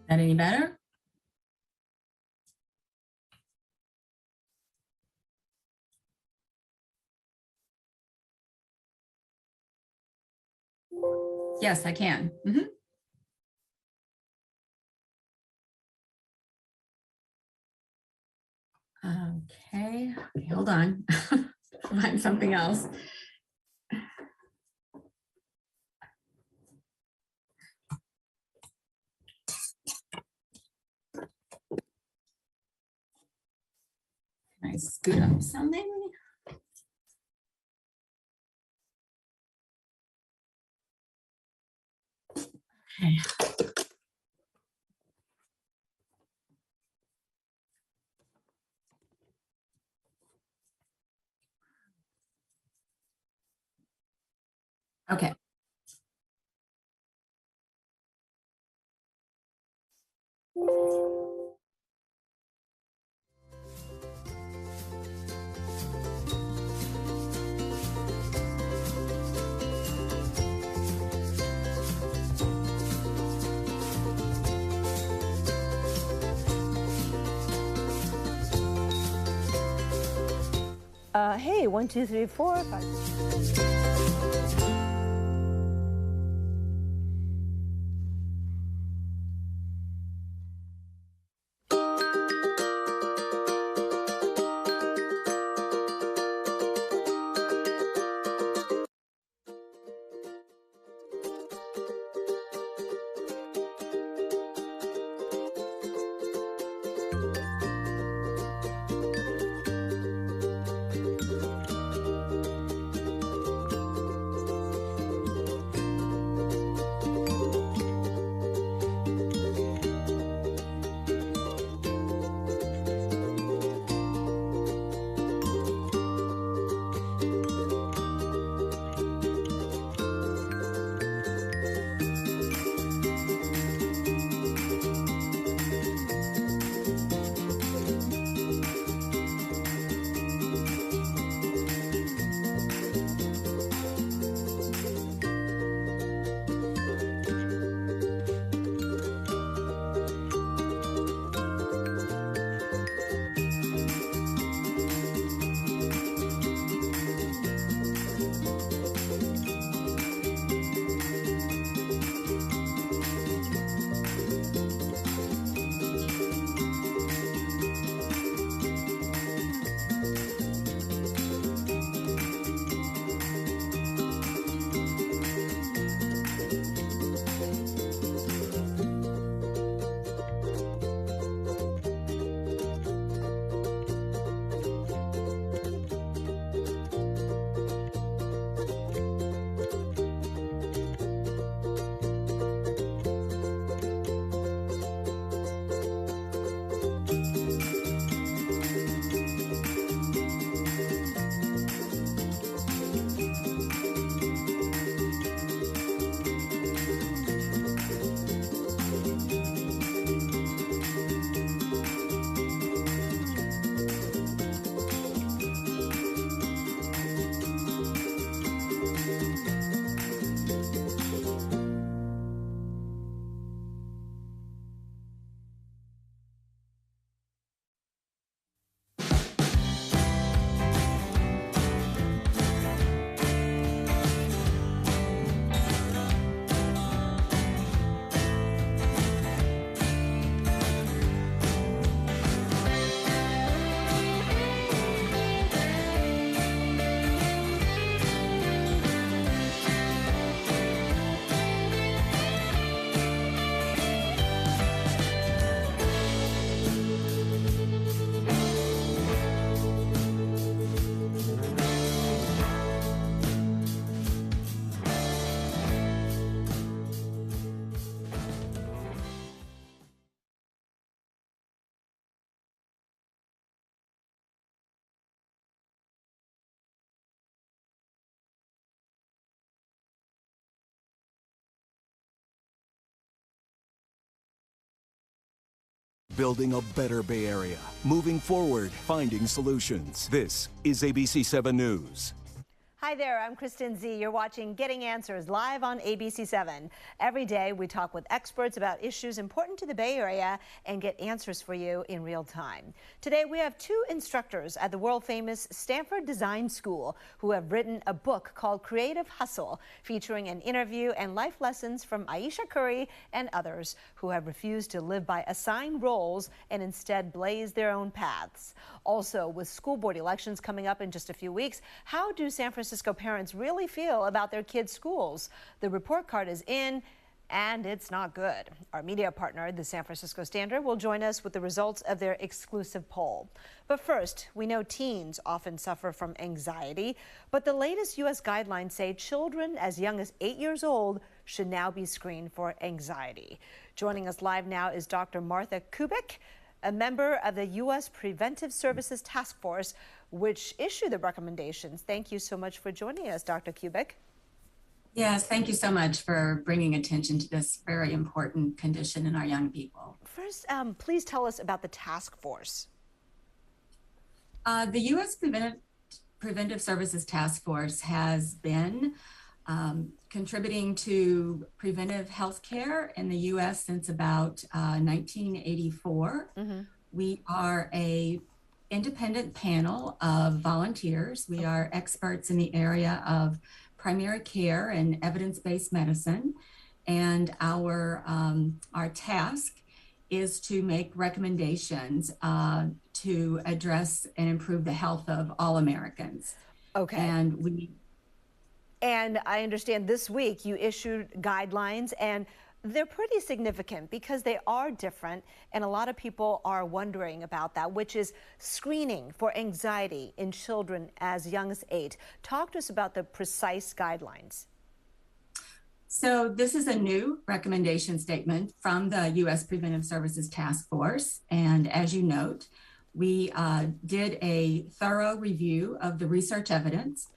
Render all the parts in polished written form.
That any better? Yes, I can. Okay, hold on. Find something else. Can I scoot up something? Okay. Okay. Hey, 1, 2, 3, 4, 5. Building a better Bay Area. Moving forward, finding solutions. This is ABC 7 News. Hi there, I'm Kristen Z. You're watching Getting Answers live on ABC7. Every day we talk with experts about issues important to the Bay Area and get answers for you in real time. Today we have two instructors at the world-famous Stanford Design School who have written a book called Creative Hustle, featuring an interview and life lessons from Ayesha Curry and others who have refused to live by assigned roles and instead blaze their own paths. Also, with school board elections coming up in just a few weeks, how do San Francisco parents really feel about their kids' schools? The report card is in, and it's not good. Our media partner, the San Francisco Standard, will join us with the results of their exclusive poll. But first, we know teens often suffer from anxiety, but the latest U.S. guidelines say children as young as 8 years old should now be screened for anxiety. Joining us live now is Dr. Martha Kubik, a member of the U.S. Preventive Services Task Force, which issued the recommendations. Thank you so much for joining us, Dr. Kubik. Yes, thank you so much for bringing attention to this very important condition in our young people. First, please tell us about the task force. The U.S. Preventive Services Task Force has been contributing to preventive health care in the U.S. since about 1984. We are an independent panel of volunteers. We are experts in the area of primary care and evidence-based medicine, and our task is to make recommendations to address and improve the health of all Americans. Okay. And I understand this week you issued guidelines, and they're pretty significant because they are different, and a lot of people are wondering about that, which is screening for anxiety in children as young as 8. Talk to us about the precise guidelines. So this is a new recommendation statement from the U.S. Preventive Services Task Force, and as you note, we did a thorough review of the research evidence,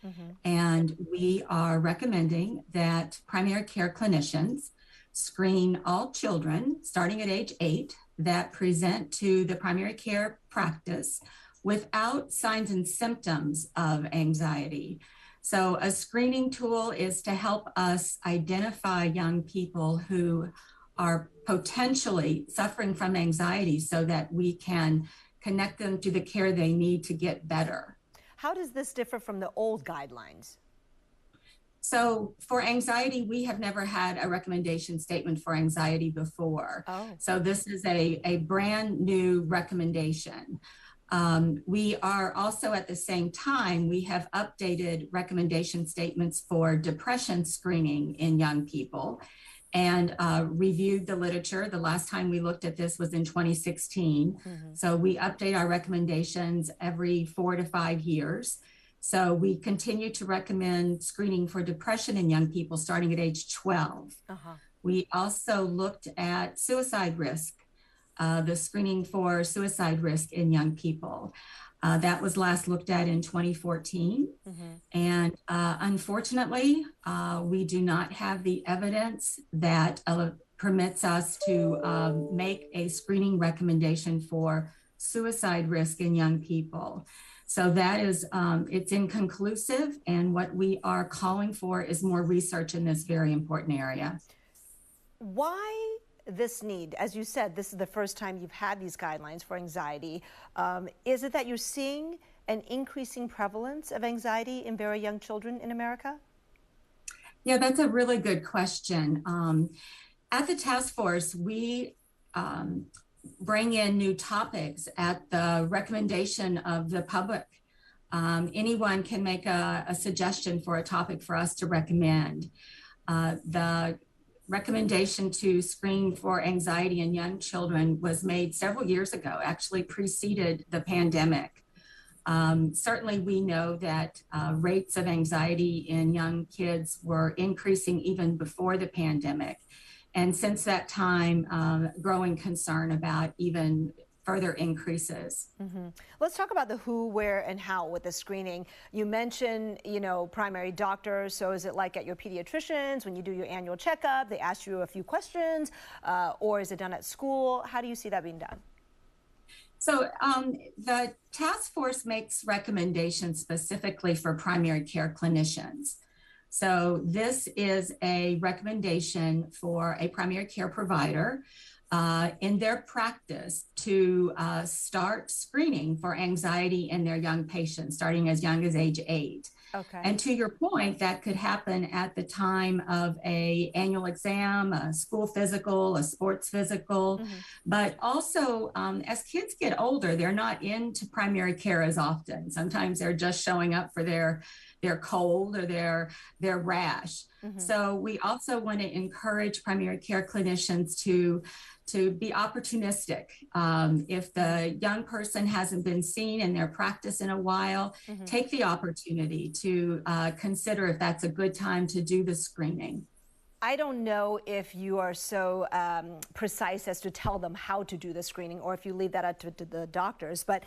and we are recommending that primary care clinicians screen all children starting at age 8 that present to the primary care practice without signs and symptoms of anxiety. So a screening tool is to help us identify young people who are potentially suffering from anxiety so that we can connect them to the care they need to get better. How does this differ from the old guidelines? So for anxiety, we have never had a recommendation statement for anxiety before. So this is a brand new recommendation. We are also at the same time, we have updated recommendation statements for depression screening in young people and reviewed the literature. The last time we looked at this was in 2016. So we update our recommendations every 4 to 5 years. So we continue to recommend screening for depression in young people starting at age 12. We also looked at suicide risk, the screening for suicide risk in young people. That was last looked at in 2014. And unfortunately, we do not have the evidence that permits us to make a screening recommendation for suicide risk in young people. So that is, it's inconclusive, and what we are calling for is more research in this very important area. Why this need? As you said, this is the first time you've had these guidelines for anxiety. Is it that you're seeing an increasing prevalence of anxiety in very young children in America? Yeah, that's a really good question. At the task force, we bring in new topics at the recommendation of the public. Anyone can make a suggestion for a topic for us to recommend. The recommendation to screen for anxiety in young children was made several years ago, actually preceded the pandemic. Certainly we know that rates of anxiety in young kids were increasing even before the pandemic. And since that time, growing concern about even further increases. Let's talk about the who, where, and how with the screening. You mentioned, primary doctors. So is it like at your pediatricians when you do your annual checkup, they ask you a few questions, or is it done at school? How do you see that being done? So the task force makes recommendations specifically for primary care clinicians. So this is a recommendation for a primary care provider in their practice to start screening for anxiety in their young patients, starting as young as age 8. Okay. And to your point, that could happen at the time of an annual exam, a school physical, a sports physical, but also as kids get older, they're not into primary care as often. Sometimes they're just showing up for their cold or their rash. So we also want to encourage primary care clinicians to be opportunistic. If the young person hasn't been seen in their practice in a while, take the opportunity to consider if that's a good time to do the screening. I don't know if you are so precise as to tell them how to do the screening or if you leave that up to the doctors, but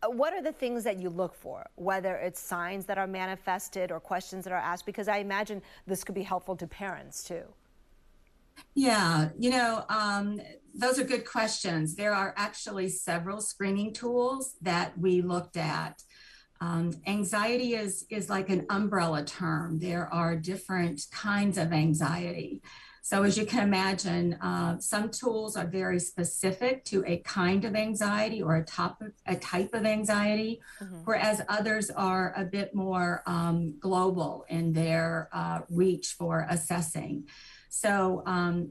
what are the things that you look for, whether it's signs that are manifested or questions that are asked? Because I imagine this could be helpful to parents too. Yeah, those are good questions. There are actually several screening tools that we looked at. Anxiety is like an umbrella term. There are different kinds of anxiety. So as you can imagine, some tools are very specific to a kind of anxiety or a type of anxiety, whereas others are a bit more global in their reach for assessing. So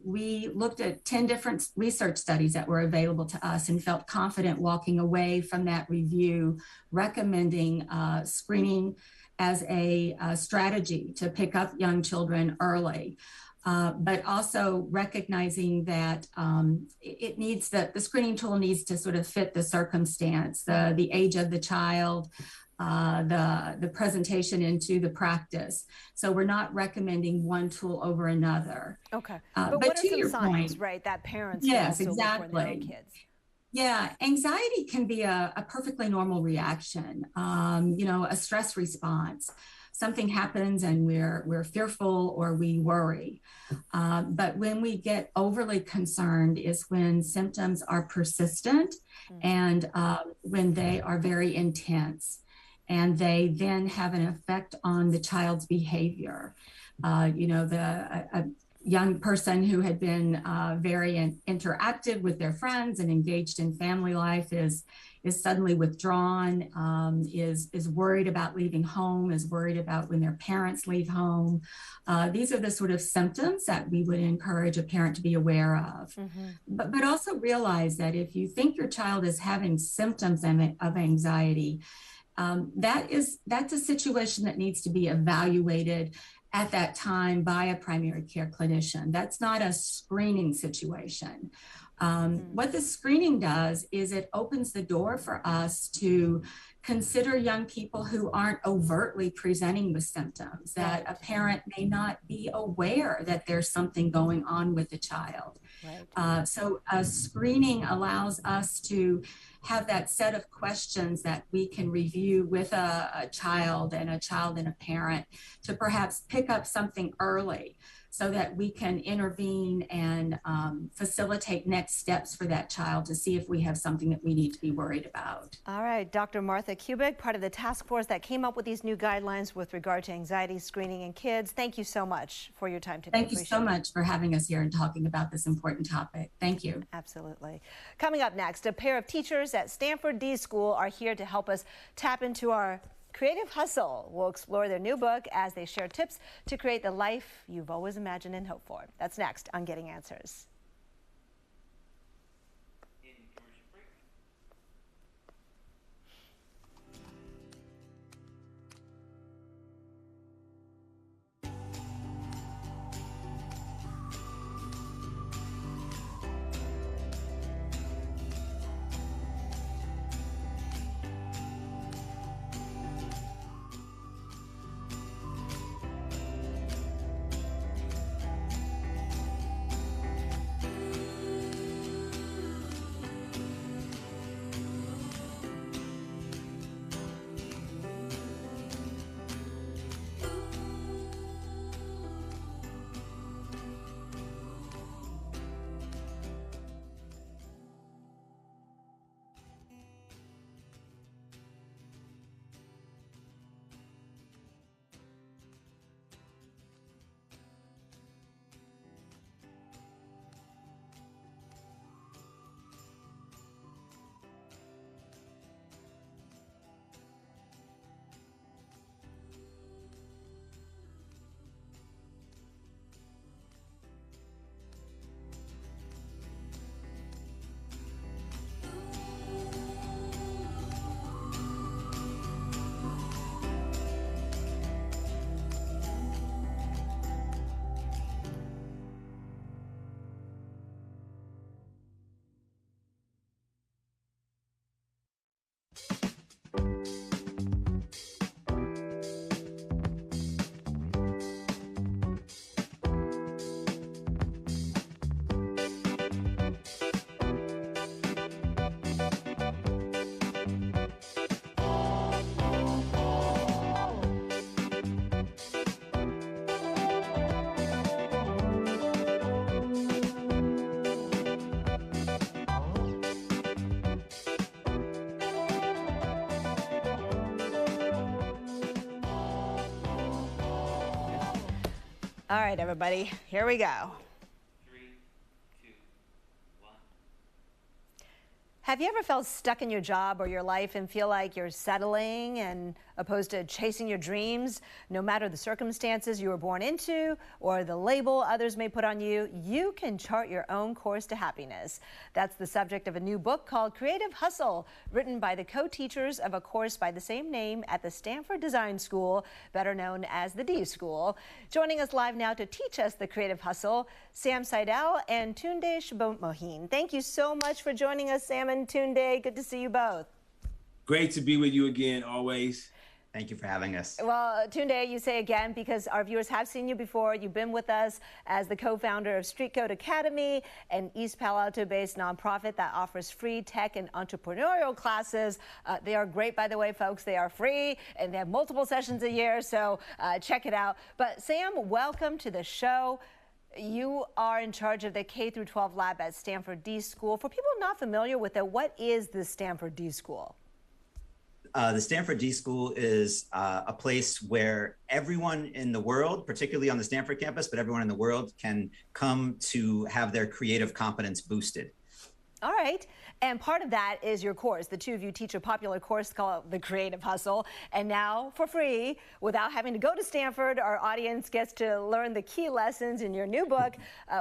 we looked at 10 different research studies that were available to us and felt confident walking away from that review, recommending screening as a strategy to pick up young children early. But also recognizing that the screening tool needs to sort of fit the circumstance, the age of the child, the presentation into the practice. So we're not recommending one tool over another. Okay. But what are some signs, right, that parents can also look for in their own kids? Yeah, anxiety can be a perfectly normal reaction, a stress response. Something happens and we're fearful or we worry. But when we get overly concerned is when symptoms are persistent and when they are very intense. And they then have an effect on the child's behavior. A young person who had been very interactive with their friends and engaged in family life is suddenly withdrawn, is worried about leaving home, is worried about when their parents leave home. These are the sort of symptoms that we would encourage a parent to be aware of. But also realize that if you think your child is having symptoms of anxiety, that's a situation that needs to be evaluated at that time by a primary care clinician. That's not a screening situation. What the screening does is it opens the door for us to consider young people who aren't overtly presenting with symptoms, that a parent may not be aware that there's something going on with the child. Right. So a screening allows us to have that set of questions that we can review with a child and a parent to perhaps pick up something early so that we can intervene and facilitate next steps for that child to see if we have something that we need to be worried about. All right, Dr. Martha Kubik, part of the task force that came up with these new guidelines with regard to anxiety screening in kids. Thank you so much for your time today. Thank you so much for having us here and talking about this important topic. Thank you. Absolutely. Coming up next, a pair of teachers at Stanford Design School are here to help us tap into our creative hustle. We'll explore their new book as they share tips to create the life you've always imagined and hoped for. That's next on Getting Answers. All right, everybody, here we go. 3, 2, 1. Have you ever felt stuck in your job or your life and feel like you're settling and opposed to chasing your dreams? No matter the circumstances you were born into or the label others may put on you, you can chart your own course to happiness. That's the subject of a new book called Creative Hustle, written by the co-teachers of a course by the same name at the Stanford Design School, better known as the D School. Joining us live now to teach us the Creative Hustle, Sam Seidel and Tunde Sobomehin. Thank you so much for joining us, Sam and Tunde. Good to see you both. Great to be with you again, always. Thank you for having us. Well, Tunde, you say again because our viewers have seen you before. You've been with us as the co-founder of Street Code Academy, an East Palo Alto-based nonprofit that offers free tech and entrepreneurial classes. They are great, by the way, folks. They are free, and they have multiple sessions a year, so check it out. But Sam, welcome to the show. You are in charge of the K-12 lab at Stanford D School. For people not familiar with it, what is the Stanford D School? The Stanford D School is a place where everyone in the world, particularly on the Stanford campus, but everyone in the world can come to have their creative competence boosted. All right. And part of that is your course. The two of you teach a popular course called The Creative Hustle. And now, for free, without having to go to Stanford, our audience gets to learn the key lessons in your new book,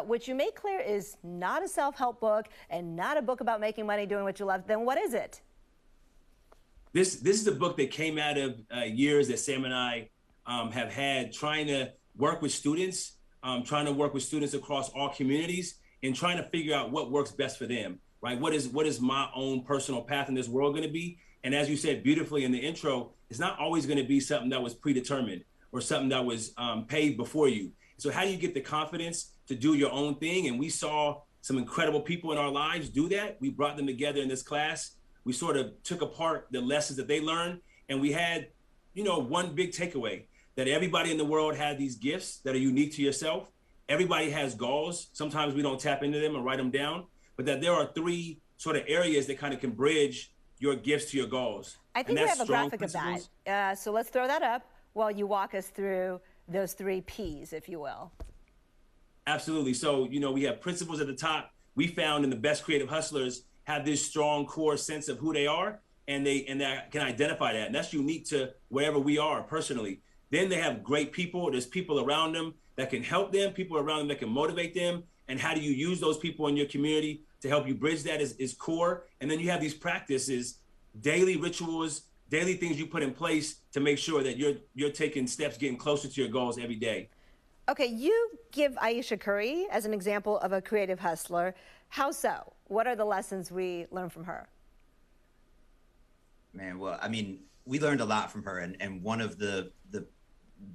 which you make clear is not a self-help book and not a book about making money doing what you love. Then what is it? This is a book that came out of years that Sam and I have had trying to work with students, across all communities and trying to figure out what works best for them, right? What is my own personal path in this world going to be? And as you said beautifully in the intro, it's not always going to be something that was predetermined or something that was paved before you. So how do you get the confidence to do your own thing? And we saw some incredible people in our lives do that. We brought them together in this class. We sort of took apart the lessons that they learned, and we had, one big takeaway, that everybody in the world had these gifts that are unique to yourself. Everybody has goals. Sometimes we don't tap into them and write them down, but that there are 3 sort of areas that kind of can bridge your gifts to your goals. I think we have a graphic of that. So let's throw that up while you walk us through those 3 Ps, if you will. Absolutely. So, we have principles at the top. We found in the best creative hustlers have this strong core sense of who they are, and they can identify that. And that's unique to wherever we are personally. Then they have great people. There's people around them that can help them, people around them that can motivate them. And how do you use those people in your community to help you bridge that is core. And then you have these practices, daily rituals, daily things you put in place to make sure that you're taking steps, getting closer to your goals every day. Okay, you give Ayesha Curry as an example of a creative hustler. How so? What are the lessons we learn from her? Man, well, I mean, we learned a lot from her, and one of the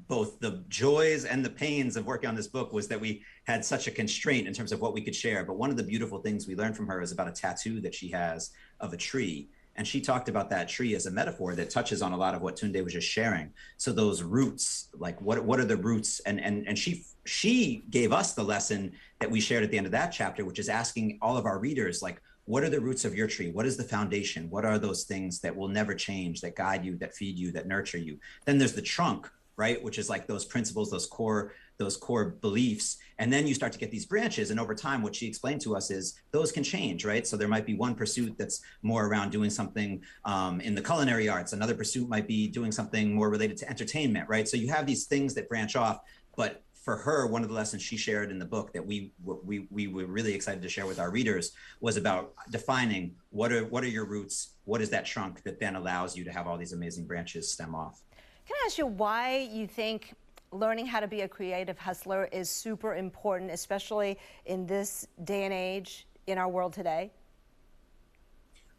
both the joys and the pains of working on this book was that we had such a constraint in terms of what we could share. But one of the beautiful things we learned from her is about a tattoo that she has of a tree. And she talked about that tree as a metaphor that touches on a lot of what Tunde was just sharing. So those roots, like what are the roots? And she gave us the lesson that we shared at the end of that chapter, which is asking all of our readers, like, what are the roots of your tree? What is the foundation? What are those things that will never change, that guide you, that feed you, that nurture you? Then there's the trunk, right? Which is like those principles, those core beliefs. And then you start to get these branches. And over time, what she explained to us is those can change, right? So there might be one pursuit that's more around doing something in the culinary arts. Another pursuit might be doing something more related to entertainment, right? So you have these things that branch off. But for her, one of the lessons she shared in the book that we were really excited to share with our readers was about defining what are your roots? What is that trunk that then allows you to have all these amazing branches stem off? Can I ask you why you think learning how to be a creative hustler is super important, especially in this day and age in our world today?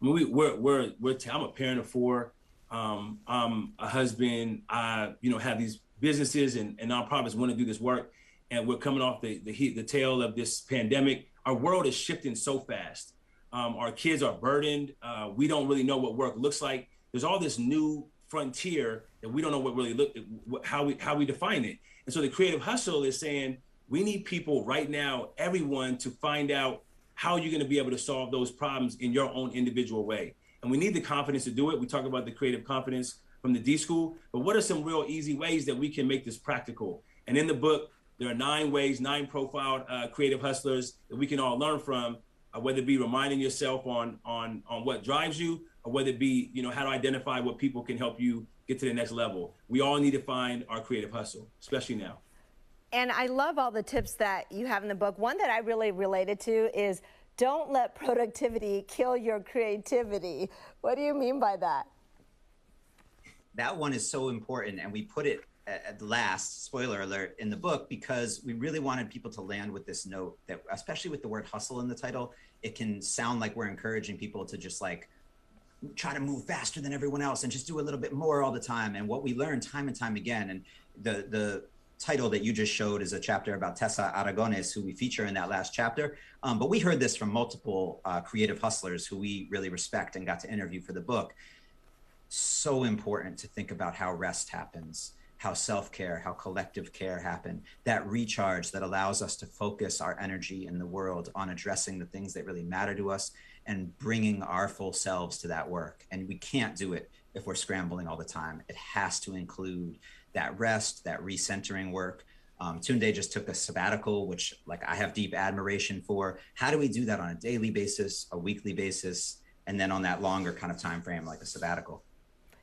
I mean, I'm a parent of 4. I'm a husband. I, have these businesses and nonprofits want to do this work, and we're coming off the tail of this pandemic. Our world is shifting so fast. Our kids are burdened. We don't really know what work looks like. There's all this new frontier that we don't know how we define it. And so the creative hustle is saying we need people right now, everyone, to find out how you're going to be able to solve those problems in your own individual way. And we need the confidence to do it. We talk about the creative confidence from the D School, but what are some real easy ways that we can make this practical? And in the book, There are 9 ways, 9 profiled creative hustlers that we can all learn from, whether it be reminding yourself on what drives you, or whether it be, how to identify what people can help you get to the next level. We all need to find our creative hustle, especially now. And I love all the tips that you have in the book. One that I really related to is don't let productivity kill your creativity. What do you mean by that? That one is so important, and we put it at the last, spoiler alert, in the book, because we really wanted people to land with this note that, especially with the word hustle in the title, it can sound like we're encouraging people to just like try to move faster than everyone else and just do a little bit more all the time. And what we learned time and time again, and the title that you just showed is a chapter about Tessa Aragones, who we feature in that last chapter. But we heard this from multiple creative hustlers who we really respect and got to interview for the book. So important to think about how rest happens, how self-care, how collective care happen, that recharge that allows us to focus our energy in the world on addressing the things that really matter to us and bringing our full selves to that work. And we can't do it if we're scrambling all the time. It has to include that rest, that recentering work. Tunde just took a sabbatical, which I have deep admiration for. How do we do that on a daily basis, a weekly basis, and then on that longer kind of time frame, like a sabbatical?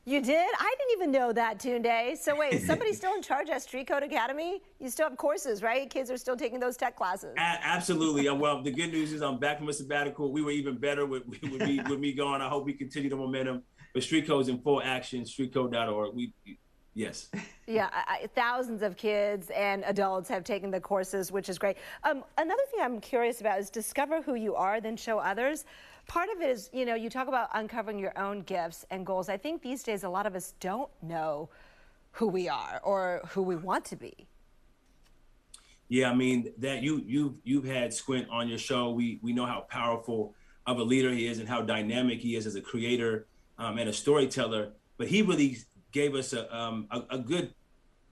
You did? I didn't even know that, Tunde. So wait, somebody's still in charge at Street Code Academy? You still have courses, right? Kids are still taking those tech classes. Absolutely. Well, the good news is I'm back from a sabbatical. We were even better with me going. I hope we continue the momentum. But Street Code's in full action, streetcode.org. Yes. Yeah, thousands of kids and adults have taken the courses, which is great. Another thing I'm curious about is discover who you are, then show others. Part of it is, you talk about uncovering your own gifts and goals. I think these days a lot of us don't know who we are or who we want to be. Yeah, I mean, that you've had Squint on your show. We know how powerful of a leader he is and how dynamic he is as a creator and a storyteller. But he really gave us a good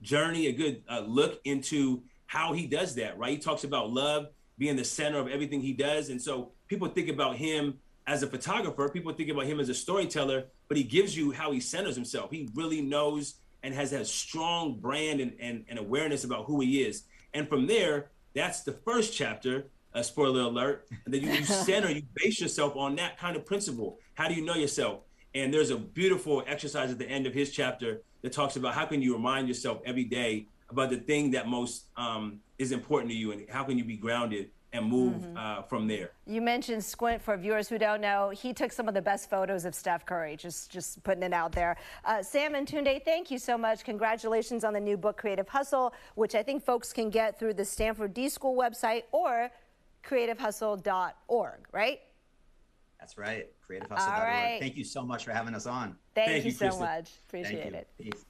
journey, a good look into how he does that, right? He talks about love being the center of everything he does. And so people think about him as a photographer, people think about him as a storyteller, but he gives you how he centers himself. He really knows and has that strong brand and awareness about who he is. And from there, that's the first chapter, spoiler alert, and then you center, you base yourself on that kind of principle. How do you know yourself? And there's a beautiful exercise at the end of his chapter that talks about how can you remind yourself every day about the thing that most is important to you, and how can you be grounded and move from there. You mentioned Squint. For viewers who don't know, he took some of the best photos of Steph Curry, just putting it out there. Sam and Tunde, thank you so much. Congratulations on the new book, Creative Hustle, which I think folks can get through the Stanford D School website or creativehustle.org, right? That's right, creativehustle.org. Right. Thank you so much for having us on. Thank you so much. Appreciate it. Peace.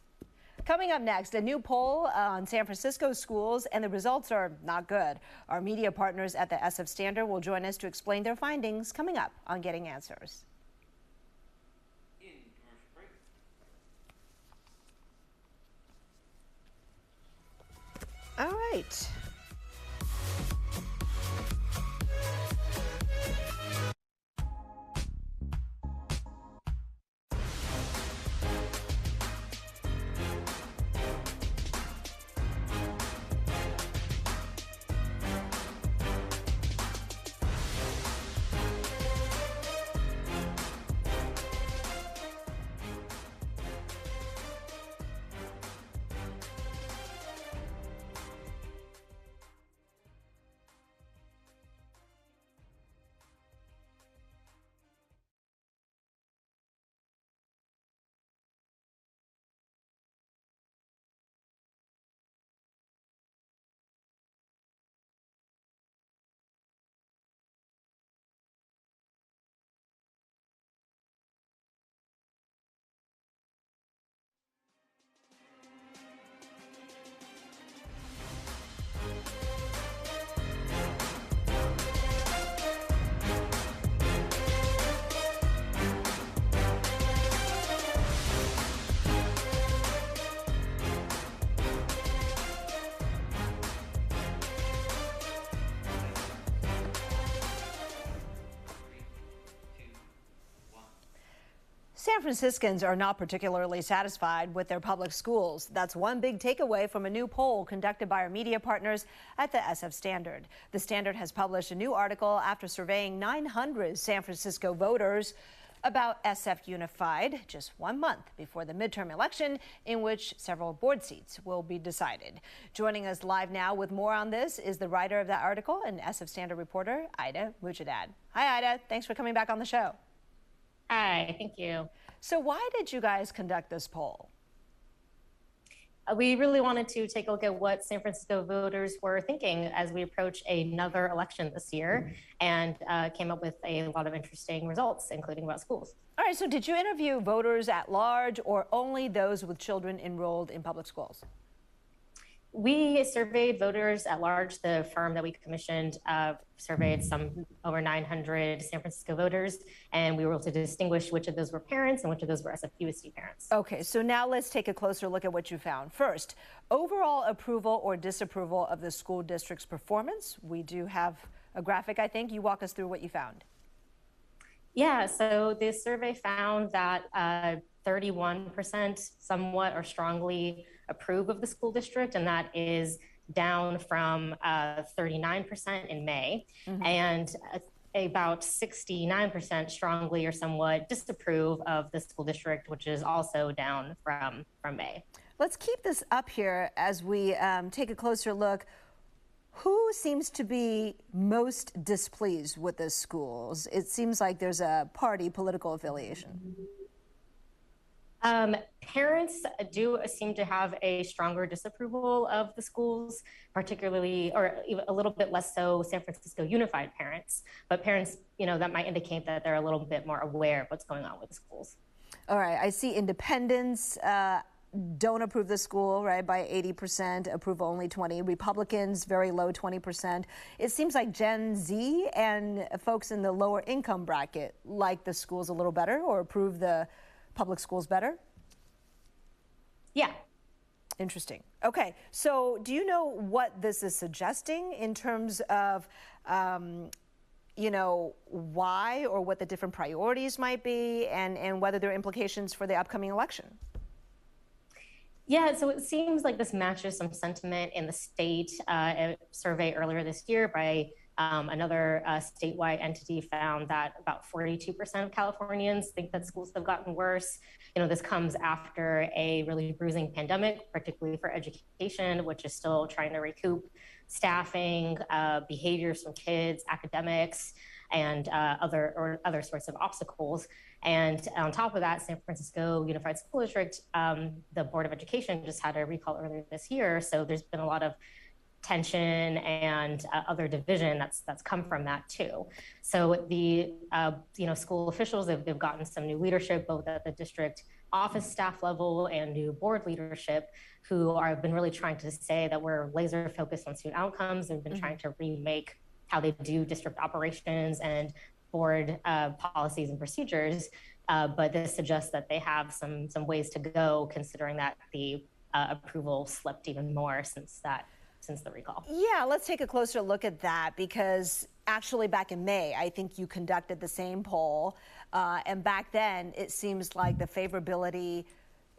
Coming up next, a new poll on San Francisco schools, and the results are not good. Our media partners at the SF Standard will join us to explain their findings coming up on Getting Answers. All right. San Franciscans are not particularly satisfied with their public schools. That's one big takeaway from a new poll conducted by our media partners at the SF Standard. The Standard has published a new article after surveying 900 San Francisco voters about SF Unified just 1 month before the midterm election, in which several board seats will be decided. Joining us live now with more on this is the writer of that article and SF Standard reporter, Ayesha Mojadad. Hi, Ayesha. Thanks for coming back on the show. Hi, thank you. So why did you guys conduct this poll? We really wanted to take a look at what San Francisco voters were thinking as we approach another election this year, and came up with a lot of interesting results, including about schools. All right, so did you interview voters at large or only those with children enrolled in public schools? We surveyed voters at large. The firm that we commissioned surveyed some over 900 San Francisco voters, and we were able to distinguish which of those were parents and which of those were SFUSD parents. Okay, so now let's take a closer look at what you found. First, overall approval or disapproval of the school district's performance. We do have a graphic, I think. You walk us through what you found. Yeah, so the survey found that 31% somewhat or strongly approve of the school district, and that is down from 39% in May, and about 69% strongly or somewhat disapprove of the school district, which is also down from May. Let's keep this up here as we take a closer look. Who seems to be most displeased with the schools? It seems like there's a party political affiliation. Parents do seem to have a stronger disapproval of the schools, particularly, or even a little bit less so San Francisco Unified parents. But parents, that might indicate that they're a little bit more aware of what's going on with the schools. All right, I see independents don't approve the school, right, by 80%, approve only 20%. Republicans, very low, 20%. It seems like Gen Z and folks in the lower income bracket like the schools a little better or approve the public schools better? Yeah. Interesting. Okay, so do you know what this is suggesting in terms of, why or what the different priorities might be and whether there are implications for the upcoming election? Yeah, so it seems like this matches some sentiment in the state. A survey earlier this year by another statewide entity found that about 42% of Californians think that schools have gotten worse. This comes after a really bruising pandemic, particularly for education, which is still trying to recoup staffing, behaviors from kids, academics, and other sorts of obstacles. And on top of that, San Francisco Unified School District, the Board of Education just had a recall earlier this year. So there's been a lot of tension and other division that's come from that too. So the school officials, they've gotten some new leadership both at the district office staff level and new board leadership who have been really trying to say that we're laser focused on student outcomes. They've been trying to remake how they do district operations and board policies and procedures. But this suggests that they have some ways to go, considering that the approval slipped even more since the recall. Yeah, let's take a closer look at that, because actually back in May, I think you conducted the same poll. And back then, it seems like the favorability,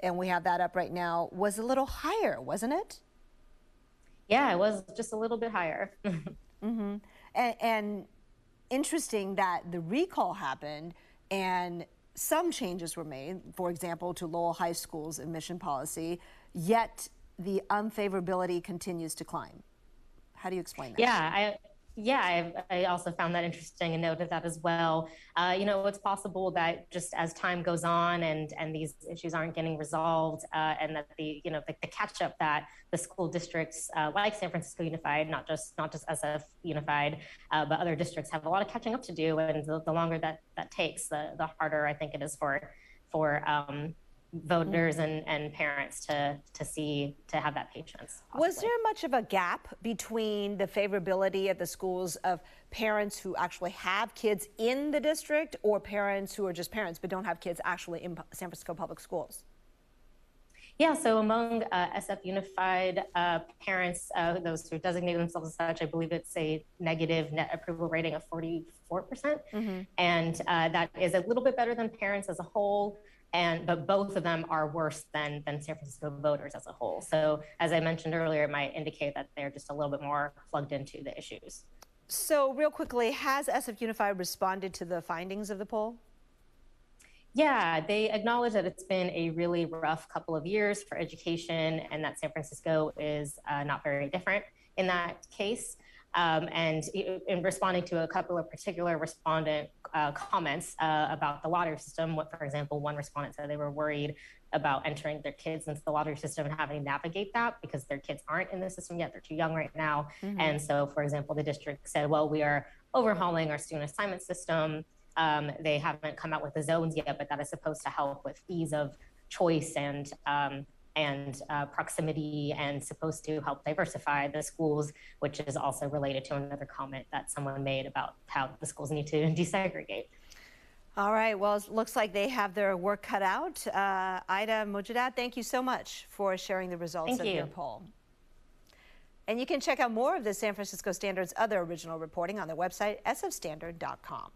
and we have that up right now, was a little higher, wasn't it? Yeah, it was just a little bit higher. And interesting that the recall happened and some changes were made, for example, to Lowell High School's admission policy, yet the unfavorability continues to climb. How do you explain that? I also found that interesting and noted that as well. It's possible that just as time goes on and these issues aren't getting resolved, and that the catch up that the school districts like San Francisco Unified, not just SF Unified, but other districts have a lot of catching up to do, and the longer that takes, the harder I think it is for voters and parents to have that patience. Possibly. Was there much of a gap between the favorability at the schools of parents who actually have kids in the district or parents who are just parents but don't have kids actually in San Francisco public schools? Yeah, so among SF Unified parents, those who designate themselves as such, I believe it's a negative net approval rating of 44%. And that is a little bit better than parents as a whole. But both of them are worse than San Francisco voters as a whole. So as I mentioned earlier, it might indicate that they're just a little bit more plugged into the issues. So real quickly, has SF Unified responded to the findings of the poll? Yeah, they acknowledge that it's been a really rough couple of years for education and that San Francisco is not very different in that case. And in responding to a couple of particular respondent comments about the lottery system, for example, one respondent said they were worried about entering their kids into the lottery system and having to navigate that because their kids aren't in the system yet. They're too young right now. Mm-hmm. And so, for example, the district said, well, we are overhauling our student assignment system. They haven't come out with the zones yet, but that is supposed to help with ease of choice and proximity, and supposed to help diversify the schools, which is also related to another comment that someone made about how the schools need to desegregate. All right, well, it looks like they have their work cut out. Ida, Mojadad, thank you so much for sharing the results of your poll. And you can check out more of the San Francisco Standard's other original reporting on their website, sfstandard.com.